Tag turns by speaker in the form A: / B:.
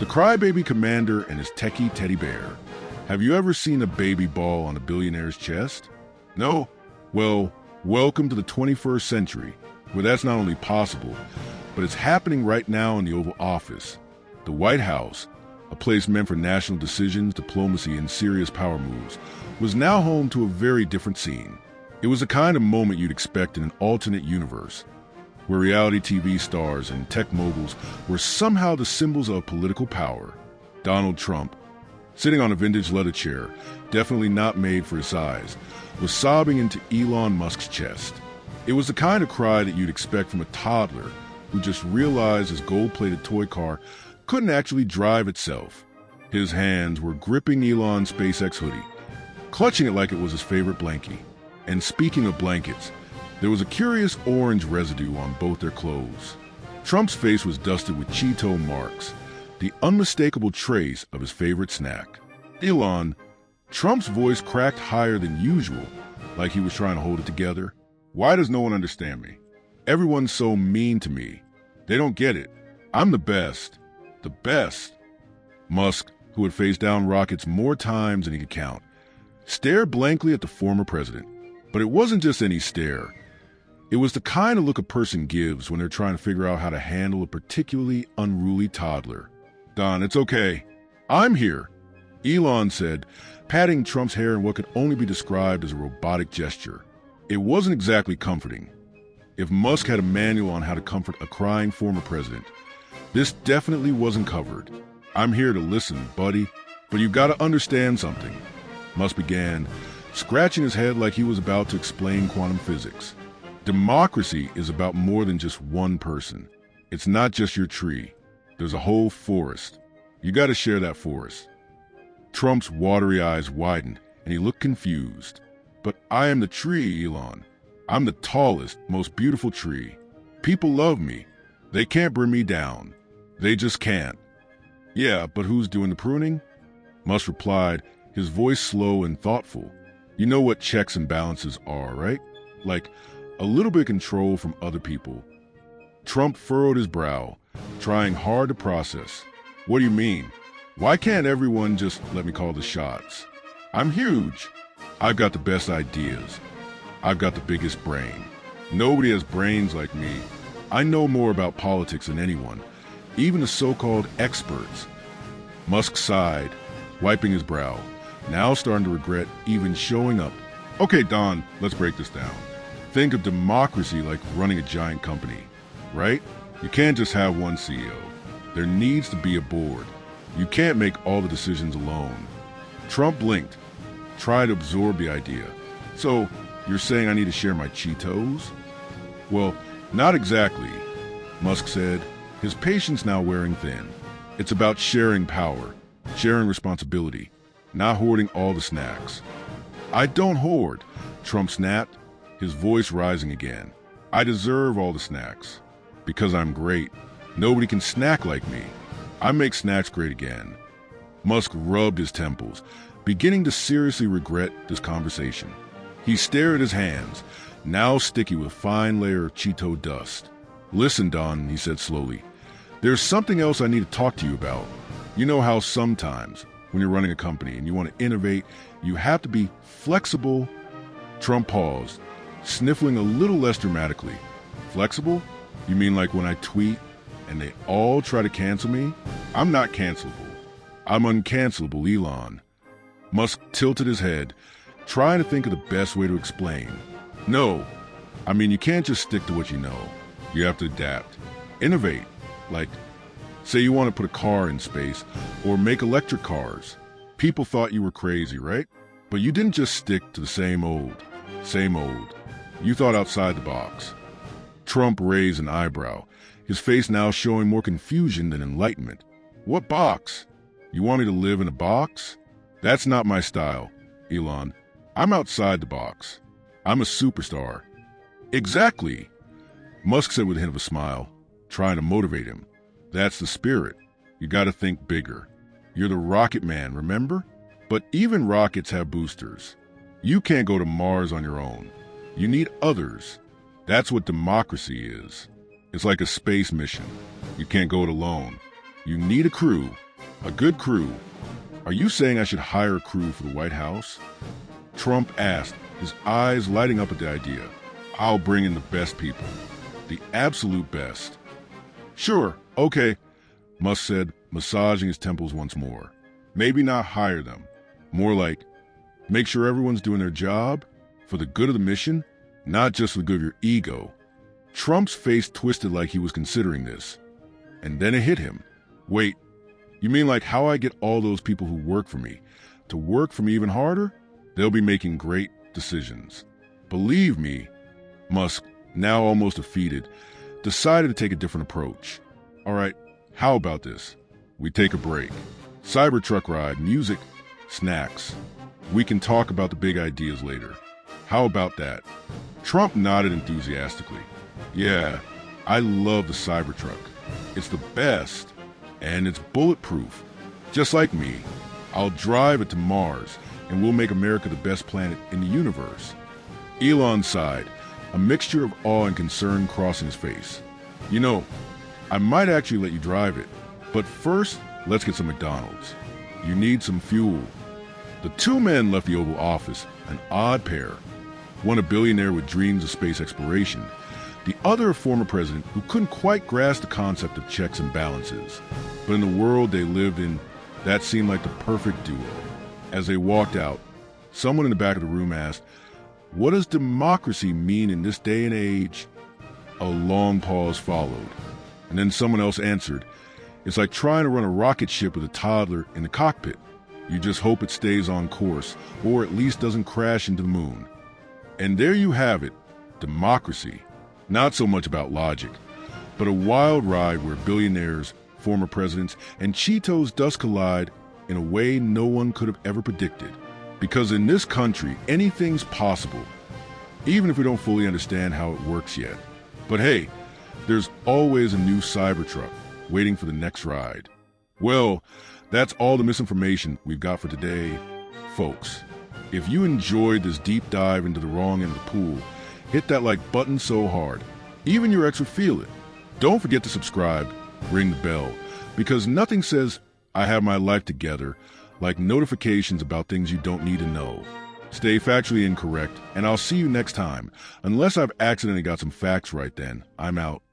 A: The Crybaby Commander and his Techy teddy bear. Have you ever seen a baby ball on a billionaire's chest? No? Well, welcome to the 21st century, where that's not only possible, but it's happening right now in the Oval Office. The White House, a place meant for national decisions, diplomacy, and serious power moves, was now home to a very different scene. It was the kind of moment you'd expect in an alternate universe, where reality TV stars and tech moguls were somehow the symbols of political power. Donald Trump, sitting on a vintage leather chair, definitely not made for his size, was sobbing into Elon Musk's chest. It was the kind of cry that you'd expect from a toddler who just realized his gold-plated toy car couldn't actually drive itself. His hands were gripping Elon's SpaceX hoodie, clutching it like it was his favorite blankie. And speaking of blankets, there was a curious orange residue on both their clothes. Trump's face was dusted with Cheeto marks, the unmistakable trace of his favorite snack. Elon, Trump's voice cracked higher than usual, like he was trying to hold it together. Why does no one understand me? Everyone's so mean to me. They don't get it. I'm the best. The best. Musk, who had faced down rockets more times than he could count, stared blankly at the former president. But it wasn't just any stare. It was the kind of look a person gives when they're trying to figure out how to handle a particularly unruly toddler. Don, it's okay. I'm here, Elon said, patting Trump's hair in what could only be described as a robotic gesture. It wasn't exactly comforting. If Musk had a manual on how to comfort a crying former president, this definitely wasn't covered. I'm here to listen, buddy, but you've got to understand something. Musk began, scratching his head like he was about to explain quantum physics. Democracy is about more than just one person. It's not just your tree. There's a whole forest. You got to share that forest. Trump's watery eyes widened, and he looked confused. But I am the tree, Elon. I'm the tallest, most beautiful tree. People love me. They can't bring me down. They just can't. Yeah, but who's doing the pruning? Musk replied, his voice slow and thoughtful. You know what checks and balances are, right? Like a little bit of control from other people. Trump furrowed his brow, trying hard to process. What do you mean? Why can't everyone just let me call the shots? I'm huge. I've got the best ideas. I've got the biggest brain. Nobody has brains like me. I know more about politics than anyone, even the so-called experts. Musk sighed, wiping his brow, now starting to regret even showing up. Okay, Don, let's break this down. Think of democracy like running a giant company, right? You can't just have one CEO. There needs to be a board. You can't make all the decisions alone. Trump blinked, tried to absorb the idea. So, you're saying I need to share my Cheetos? Well, not exactly, Musk said, his patience now wearing thin. It's about sharing power, sharing responsibility, not hoarding all the snacks. I don't hoard, Trump snapped, his voice rising again. I deserve all the snacks. Because I'm great. Nobody can snack like me. I make snacks great again. Musk rubbed his temples, beginning to seriously regret this conversation. He stared at his hands, now sticky with a fine layer of Cheeto dust. Listen, Don, he said slowly. There's something else I need to talk to you about. You know how sometimes, when you're running a company and you want to innovate, you have to be flexible. Trump paused, sniffling a little less dramatically. Flexible? You mean like when I tweet and they all try to cancel me? I'm not cancelable. I'm uncancelable, Elon. Musk tilted his head, trying to think of the best way to explain. No, I mean you can't just stick to what you know. You have to adapt. Innovate. Like, say you want to put a car in space or make electric cars. People thought you were crazy, right? But you didn't just stick to the same old. You thought outside the box. Trump raised an eyebrow, his face now showing more confusion than enlightenment. What box? You want me to live in a box? That's not my style, Elon. I'm outside the box. I'm a superstar. Exactly, Musk said with a hint of a smile, trying to motivate him. That's the spirit. You gotta think bigger. You're the rocket man, remember? But even rockets have boosters. You can't go to Mars on your own. You need others. That's what democracy is. It's like a space mission. You can't go it alone. You need a crew. A good crew? Are you saying I should hire a crew for the White House? Trump asked, his eyes lighting up at the idea. I'll bring in the best people. The absolute best. Sure, okay, Musk said, massaging his temples once more. Maybe not hire them. More like, make sure everyone's doing their job for the good of the mission, not just for the good of your ego. Trump's face twisted like he was considering this. And then it hit him. Wait, you mean like how I get all those people who work for me to work for me even harder? They'll be making great decisions. Believe me, Musk, now almost defeated, decided to take a different approach. All right, how about this? We take a break. Cybertruck ride, music, snacks. We can talk about the big ideas later. How about that? Trump nodded enthusiastically. Yeah, I love the Cybertruck. It's the best, and it's bulletproof. Just like me, I'll drive it to Mars, and we'll make America the best planet in the universe. Elon sighed, a mixture of awe and concern crossing his face. You know, I might actually let you drive it, but first, let's get some McDonald's. You need some fuel. The two men left the Oval Office, an odd pair. One a billionaire with dreams of space exploration, the other a former president who couldn't quite grasp the concept of checks and balances. But in the world they lived in, that seemed like the perfect duo. As they walked out, someone in the back of the room asked, "What does democracy mean in this day and age?" A long pause followed, and then someone else answered, "It's like trying to run a rocket ship with a toddler in the cockpit. You just hope it stays on course, or at least doesn't crash into the moon." And there you have it, democracy. Not so much about logic, but a wild ride where billionaires, former presidents, and Cheetos does collide in a way no one could have ever predicted. Because in this country, anything's possible, even if we don't fully understand how it works yet. But hey, there's always a new Cybertruck waiting for the next ride. Well, that's all the misinformation we've got for today, folks. If you enjoyed this deep dive into the wrong end of the pool, hit that like button so hard, even your ex would feel it. Don't forget to subscribe, ring the bell, because nothing says I have my life together like notifications about things you don't need to know. Stay factually incorrect, and I'll see you next time. Unless I've accidentally got some facts right then, I'm out.